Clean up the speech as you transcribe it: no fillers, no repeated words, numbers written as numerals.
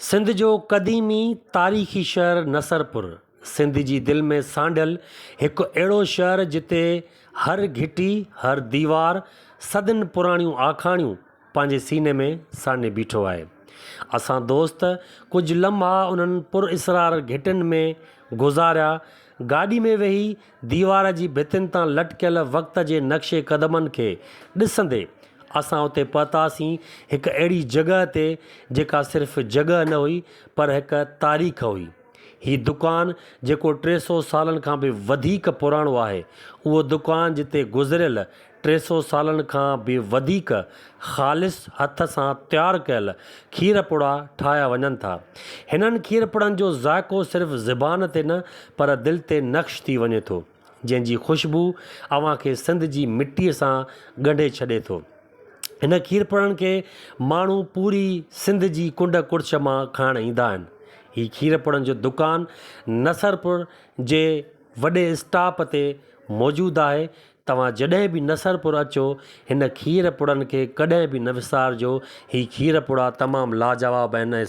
सिंध जो क़दीमी तारीख़ी शहर नसरपुर सिंध जी दिलि में सांढियल हिकु अहिड़ो शहर जिते हर घिटी हर दीवार सदियुनि पुराणियूं आखाणियूं पंहिंजे सीने में साने बीठो आहे। असां दोस्त कुझु लम्हा उन्हनि पुरइसरार घिटियुनि में गुज़ारिया। गाॾी में वेही दीवार जी भितियुनि तां लटकियल वक़्त जे नक्शे क़दमनि खे ॾिसंदे असां उते पहुतासीं हिकु अहिड़ी जॻह ते जेका सिर्फ़ु जॻह न हुई पर हिकु तारीख़ हुई। हीउ दुकानु जेको 300 सालनि खां बि वधीक पुराणो आहे, उहो दुकानु जिते गुज़िरियल 300 सालनि खां बि वधीक ख़ालिस हथ सां तयारु कयल खीर पुड़ा ठाहिया वञनि था। हिननि खीर पुड़नि जो ज़ाइक़ो सिर्फ़ु ज़ुबान ते न पर दिलि ते नक्श थी वञे थो, जंहिंजी ख़ुशबू अव्हां खे सिंध जी मिटीअ सां ॻंढे छॾे थो। हिन खीर पुड़नि खे माण्हू पूरी सिंध जी कुंड कुड़छ मां खाइण ईंदा आहिनि। हीउ खीर पुड़नि जो दुकानु नसरपुर जे वॾे स्टॉप ते मौजूदु आहे। तव्हां जॾहिं बि नसरपुर अचो हिन खीर पुड़नि खे कॾहिं बि न विसारिजो। हीउ खीर पुड़ा तमामु लाजवाब आहिनि ऐं